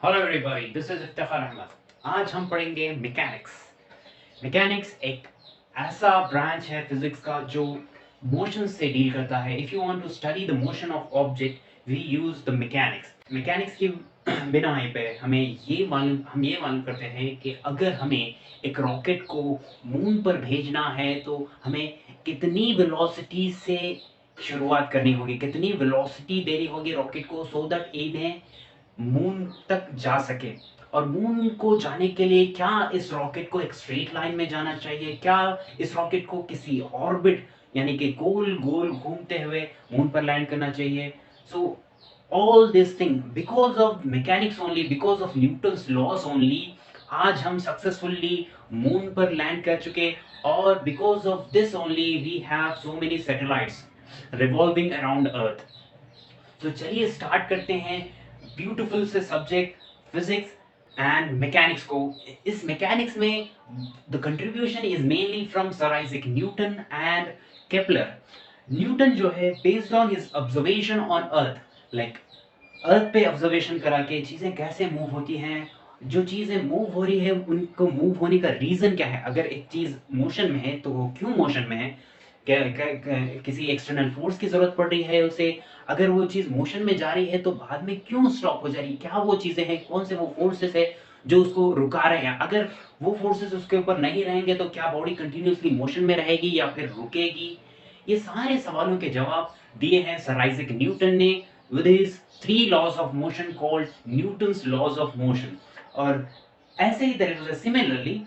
Hello everybody, this is Iftikhar Ahmad. आज हम पढ़ेंगे मैकेनिक्स। मैकेनिक्स एक ऐसा ब्रांच है फिजिक्स का जो मोशन से डील करता है। If you want to study the motion of object we use the mechanics. Mechanics की बिना पे हम ये मालूम करते हैं कि अगर हमें एक रॉकेट को मून पर भेजना है तो हमें कितनी वेलोसिटी से शुरुआत करनी होगी, कितनी वेलोसिटी देनी होगी रॉकेट को सो दैट इन्हें मून तक जा सके। और मून को जाने के लिए क्या इस रॉकेट को एक स्ट्रेट लाइन में जाना चाहिए, क्या इस रॉकेट को किसी ऑर्बिट यानी कि गोल गोल घूमते हुए मून पर लैंड करना चाहिए। So all this thing because of mechanics only, because of Newton's laws only आज हम सक्सेसफुली मून पर लैंड कर चुके। और because of this only we have so many satellites revolving around earth. तो चलिए स्टार्ट करते हैं ब्यूटीफुल से सब्जेक्ट फिजिक्स एंड मैकेनिक्स को। इस मैकेनिक्स में the contribution is mainly from sir Isaac Newton and Kepler. Newton जो है based on his observation on earth, like earth पे ऑब्जर्वेशन करा के चीजें कैसे मूव होती हैं, जो चीजें मूव हो रही है उनको मूव होने का रीजन क्या है, अगर एक चीज मोशन में है तो वो क्यों मोशन में है, किसी एक्सटर्नल फोर्स की जरूरत पड़ रही है उसे, अगर वो चीज मोशन में जा रही है तो बाद में क्यों स्टॉप हो जा रही है, क्या वो चीजें हैं, कौन से वो फोर्सेस है जो उसको रुका रहे हैं, अगर वो फोर्सेस उसके ऊपर नहीं रहेंगे तो क्या बॉडी कंटिन्यूअसली मोशन में रहेगी या फिर रुकेगी। ये सारे सवालों के जवाब दिए हैं सर आइजैक न्यूटन ने with his three laws of motion called Newton's laws of motion. और ऐसे ही तरीके से सिमिलरली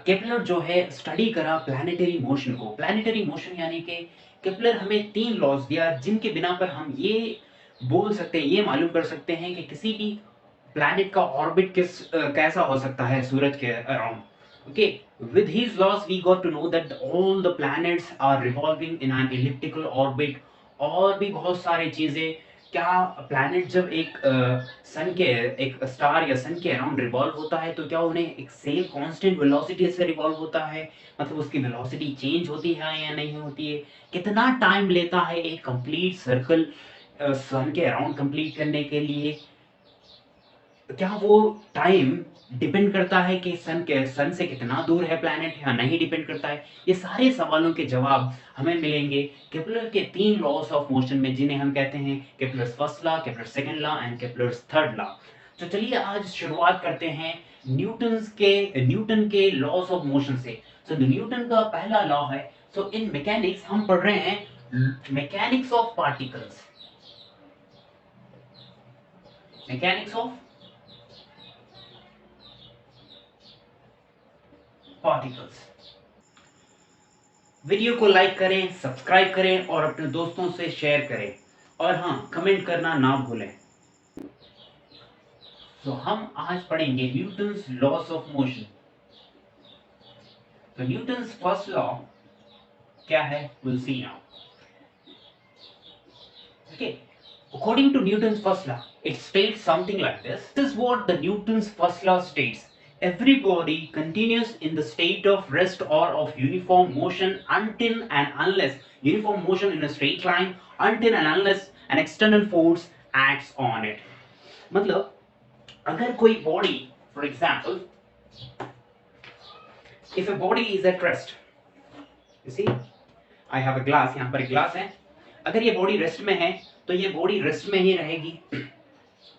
केपलर जो है स्टडी करा प्लानिटरी मोशन को। प्लानिटरी मोशन यानी कि केपलर हमें तीन लॉज दिया जिनके बिना पर हम ये बोल सकते हैं, ये मालूम कर सकते हैं कि किसी भी प्लैनेट का ऑर्बिट कैसा हो सकता है सूरज के around. Okay, with his laws we got to know that all the planets are revolving in an elliptical orbit। और भी बहुत सारी चीजें, क्या प्लैनेट जब एक सन के, एक स्टार या सन के अराउंड रिवॉल्व होता है तो क्या उन्हें एक सेम कांस्टेंट वेलोसिटी से रिवॉल्व होता है, मतलब उसकी वेलोसिटी चेंज होती है या नहीं होती है, कितना टाइम लेता है एक कंप्लीट सर्कल सन के अराउंड कंप्लीट करने के लिए, क्या वो टाइम डिपेंड करता है कि सन से कितना दूर है प्लैनेट या नहीं डिपेंड करता है। ये सारे सवालों के जवाब हमें मिलेंगे केपलर के तीन लॉस ऑफ मोशन में, जिन्हें हम कहते हैं Kepler's first law, Kepler second law and Kepler's third law. तो चलिए आज शुरुआत करते हैं न्यूटन के लॉस ऑफ मोशन से। सो न्यूटन का पहला लॉ है। सो इन मैकेनिक्स हम पढ़ रहे हैं mechanics of particles, mechanics of particles. Video को लाइक करें, सब्सक्राइब करें और अपने दोस्तों से शेयर करें, और हाँ, कमेंट करना ना भूलें। तो हम आज पढ़ेंगे न्यूटन्स लॉस ऑफ मोशन। तो न्यूटन्स फर्स्ट लॉ क्या है, will see now. Okay, according to Newton's first law, it states something like this. This is what the Newton's first law states. Every body continues in the state of rest or of uniform motion until and unless uniform motion in a straight line until and unless an external force acts on it. मतलब अगर कोई body, for example if a body is at rest, you see I have a glass, यहाँ पर एक glass है, अगर ये body rest में है तो ये बॉडी रेस्ट में ही रहेगी।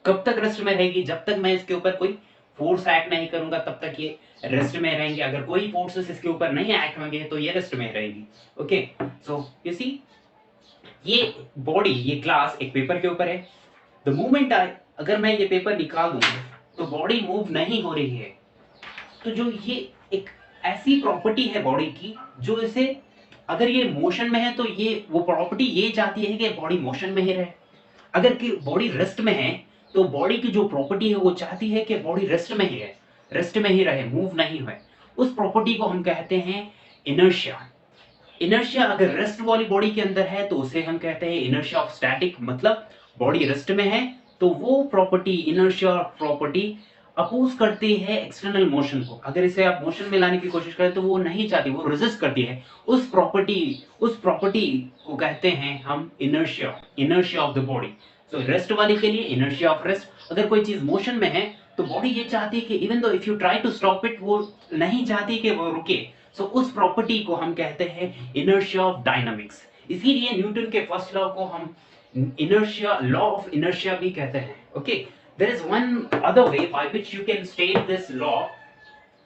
कब तक रेस्ट में रहेगी, जब तक मैं इसके ऊपर कोई फोर्स एक्ट नहीं करूंगा तब तक ये रेस्ट में रहेंगे। अगर कोई फोर्सेस इसके ऊपर नहीं एक्ट होंगे तो ये रेस्ट में रहेगी। ओके, सो यू सी ये बॉडी, ये ग्लास एक पेपर के ऊपर है। द मोमेंट अगर मैं ये पेपर निकाल दूंगा तो बॉडी मूव नहीं हो रही है। तो जो ये एक ऐसी प्रॉपर्टी है बॉडी की जो इसे, अगर ये मोशन में है तो ये वो प्रॉपर्टी ये चाहती है कि बॉडी मोशन में ही रहे। अगर कि बॉडी रेस्ट में है तो बॉडी की जो प्रॉपर्टी है वो चाहती है कि बॉडी रेस्ट में ही है, रेस्ट में ही रहे, मूव नहीं हुए। उस प्रॉपर्टी को हम कहते हैं इनर्शिया। इनर्शिया अगर रेस्ट वाली बॉडी के अंदर है तो उसे हम कहते हैं इनर्शिया ऑफ स्टैटिक, मतलब बॉडी रेस्ट में है तो वो प्रॉपर्टी, इनर्शिया प्रॉपर्टी अपोज करती है एक्सटर्नल मोशन को। अगर इसे आप मोशन में लाने की कोशिश करें तो वो नहीं चाहती, वो रेजिस्ट करती है। उस प्रॉपर्टी को कहते हैं हम inertia, inertia of the body. So rest वाले के लिए इनर्शिया ऑफ रेस्ट। अगर कोई चीज मोशन में है तो बॉडी ये चाहती है कि even though if you try to stop it, वो नहीं चाहती कि वो रुके। सो उस प्रॉपर्टी को हम कहते हैं इनर्शिया ऑफ डायनामिक्स। इसीलिए न्यूटन के फर्स्ट लॉ को हम इनर्शिया, लॉ ऑफ इनर्शिया भी कहते हैं। Okay, there is one other way by which you can state this law.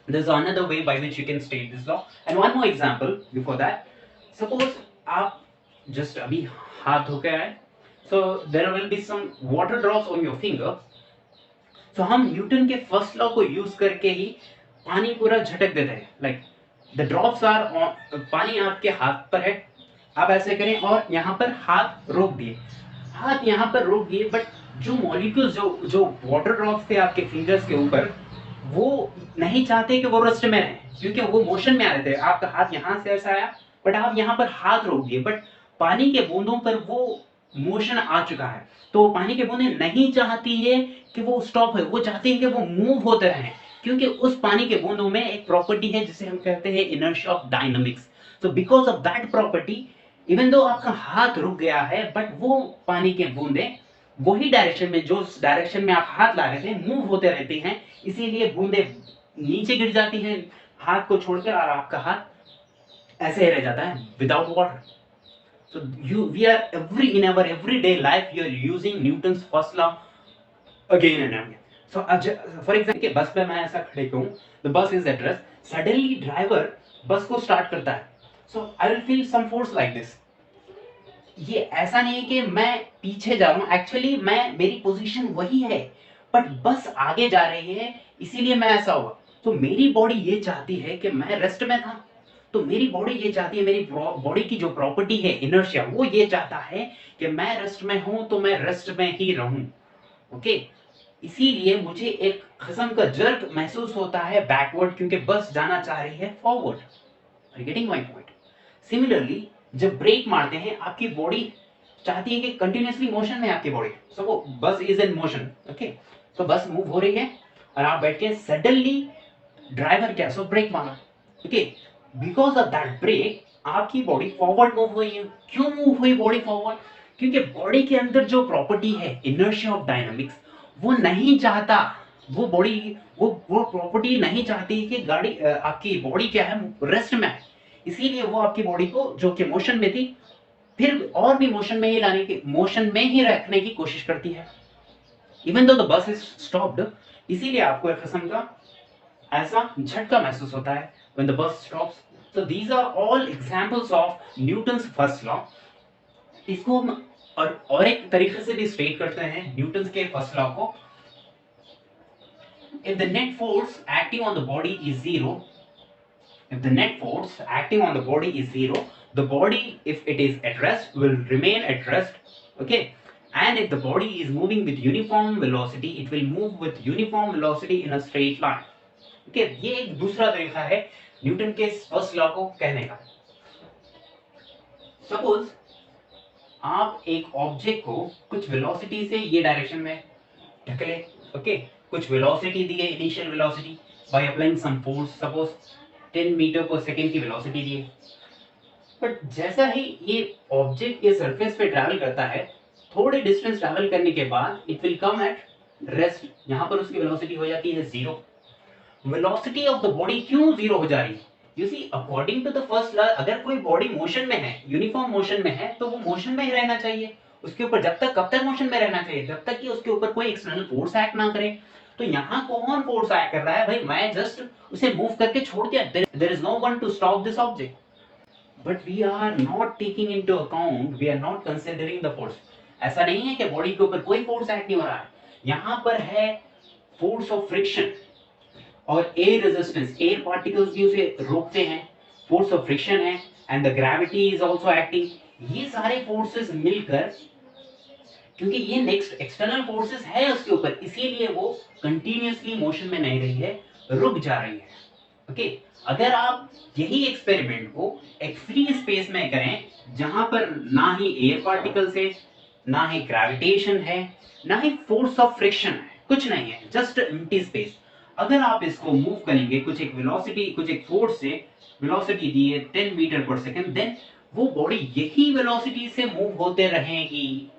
There's another way by which you can state this law. And one more example before that. Suppose आप just अभी हाथ धो के आए, so there will be some water drops on your finger. So हम Newton के first law को use करके ही पानी पूरा झटक देते हैं। Like the drops are on, पानी आपके हाथ पर है, आप ऐसे करें और यहाँ पर हाथ रोक दिए, हाथ यहाँ पर रोक दिए, बट जो मॉलिक्यूल्स जो वाटर ड्रॉप्स थे आपके फिंगर्स के ऊपर, वो नहीं चाहते कि वो रेस्ट में रहें, क्योंकि वो मोशन में आ रहे थे। आपका हाथ यहाँ से ऐसा आया, बट आप यहाँ पर हाथ रोक दिए, बट पानी के बूंदों पर वो मोशन आ चुका है, तो पानी के बूंदें नहीं चाहती है कि वो स्टॉप है, वो चाहती है कि वो मूव होते रहें, क्योंकि उस पानी के बूंदों में एक प्रॉपर्टी है जिसे हम कहते हैं inertia of dynamics. So because of that property, even though आपका हाथ रुक गया है, बट वो पानी के बूंदे वही डायरेक्शन में, जो डायरेक्शन में आप हाथ ला रहे थे, मूव होते रहते हैं। इसीलिए बूंदे नीचे गिर जाती हैं हाथ को छोड़कर, और आपका हाथ ऐसे ही रह जाता है without water. So we are in our everyday life you are using Newton's first law again and again. So for example bus पे मैं ऐसा खड़े हूँ, the bus is at rest, suddenly driver bus को स्टार्ट करता है, so I will feel some force like this. ये ऐसा नहीं है कि मैं पीछे जा रहा हूं, एक्चुअली मैं, मेरी पोजीशन वही है, बट बस आगे जा रही है, इसीलिए मैं ऐसा हुआ। तो मेरी बॉडी ये चाहती है कि मैं रेस्ट में था, तो मेरी बॉडी ये चाहती है, मेरी बॉडी की जो प्रॉपर्टी है इनर्शिया, वो ये चाहता है कि मैं रेस्ट में हूं तो मैं रेस्ट में ही रहूं। ओके, इसीलिए मुझे एक किस्म का जर्क महसूस होता है बैकवर्ड, क्योंकि बस जाना चाह रही है forward. Are you getting my point? Similarly जब ब्रेक मारते हैं, आपकी बॉडी चाहती है कि कंटिन्यूअसली मोशन में आपकी बॉडी, सो वो बस इज इन मोशन। ओके, तो बस मूव हो रही है और आप बैठ के, सडनली ड्राइवर क्या, सो ब्रेक मारा। Okay, because of that brake आपकी बॉडी फॉरवर्ड मूव हुई है। क्यों मूव हुई बॉडी फॉरवर्ड? क्योंकि बॉडी के अंदर जो प्रॉपर्टी है इनर्शिया ऑफ डायनामिक्स, वो नहीं चाहता, वो बॉडी वो प्रॉपर्टी नहीं चाहती कि गाड़ी आपकी बॉडी क्या है, रेस्ट में है। इसीलिए वो आपकी बॉडी को, जो कि मोशन में थी, फिर और भी मोशन में ही लाने की, मोशन में ही रखने की कोशिश करती है, even though the bus is stopped. इसीलिए आपको एक किस्म का ऐसा झटका महसूस होता है when the bus stops. So these are all examples of Newton's first law. इसको हम और एक तरीके से भी स्टेट करते हैं न्यूटन्स के फर्स्ट लॉ को। If the net force acting on the body is zero, if the net force acting on the body is zero, the body, if it is at rest, will remain at rest. Okay, and if the body is moving with uniform velocity, it will move with uniform velocity in a straight line. Okay, ये एक दूसरा तरीका है Newton के first law को कहने का। Suppose आप एक ऑब्जेक्ट को कुछ वेलोसिटी से ये डायरेक्शन में ढकेले, ओके, कुछ वेलोसिटी दी है, initial velocity, by applying some force, suppose 10 metre पर सेकेंड की वेलोसिटी दी है। बट जैसा ही ये ऑब्जेक्ट ये सरफेस पे ट्रैवल करता है, थोड़े डिस्टेंस ट्रैवल करने के बाद it will come at rest, यहाँ पर उसकी वेलोसिटी हो जाती है zero. Velocity of the body क्यों जीरो हो जा रही है? You see, according to the first law, अगर कोई बॉडी मोशन में है, यूनिफॉर्म मोशन में है, तो वो मोशन में ही रहना चाहिए। उसके ऊपर जब तक, कब तक मोशन में रहना चाहिए? जब तक कि उसके ऊपर कोई एक्सटर्नल फोर्स एक्ट ना करे। तो यहाँ कौन फोर्स एक्ट कर रहा है? भाई मैं जस्ट उसे मूव करके छोड़ दिया, there is no one to stop this object, but we are not taking into account, we are not considering the force. ऐसा नहीं है कि बॉडी के ऊपर कोई फोर्स एक्ट नहीं हो रहा है, यहाँ पर है फोर्स ऑफ फ्रिक्शन और एयर रेजिस्टेंस, एयर पार्टिकल्स भी उसे रोकते हैं, फोर्स ऑफ फ्रिक्शन है, and the gravity is also acting. ये सारे फोर्सेस मिलकर, क्योंकि ये नेक्स्ट एक्सटर्नल फोर्सेस है उसके ऊपर, इसीलिए वो कंटिन्यूअसली मोशन में नहीं रही है, रुक जा रही है। ओके, अगर आप यही एक्सपेरिमेंट को एक फ्री स्पेस में करें, जहां पर ना ही एयर पार्टिकल्स है, ना ही ग्रेविटेशन है, ना ही फोर्स ऑफ फ्रिक्शन है, कुछ नहीं है, जस्ट एम्प्टी स्पेस, अगर आप इसको मूव करेंगे कुछ एक वेलोसिटी, कुछ एक फोर्स से, वेलोसिटी दी है 10 मीटर पर सेकंड, देन वो बॉडी यही वेलोसिटी से मूव होते रहेगी।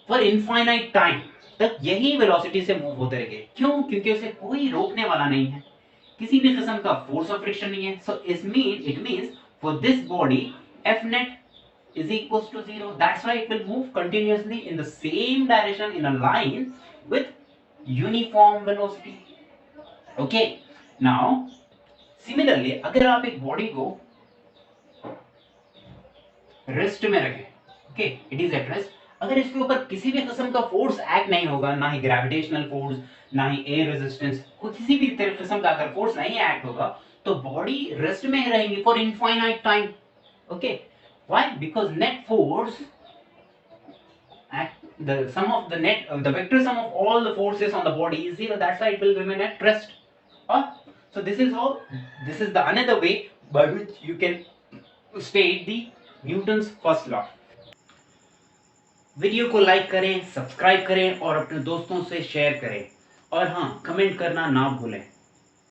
फॉर इनफाइनाइट टाइम तक यही वेलोसिटी से मूव होते रहेंगे। क्यों? क्योंकि उसे कोई रोकने वाला नहीं है, किसी भी किस्म का फोर्स ऑफ फ्रिक्शन नहीं है। So it means for this body F net is equals to 0. That's why it will move continuously in the same direction in a line with uniform velocity. Okay. Now, similarly, अगर आप एक body को rest में रखें, okay, it is at rest, अगर इसके ऊपर किसी भी किस्म का फोर्स एक्ट नहीं होगा, ना ही ग्रेविटेशनल फोर्स, ना ही एयर रेजिस्टेंस, किसी भी किस्म का अगर फोर्स नहीं एक्ट होगा, तो बॉडी रेस्ट में रहेंगी for infinite time. Okay, why? Because net force the sum of the vector sum of all the forces on the body is 0. That's why it will remain at rest. So this is the another way by which you can state the Newton's first law. Video को like करें, subscribe करें और अपने दोस्तों से share करें, और हाँ, कमेंट करना ना भूलें।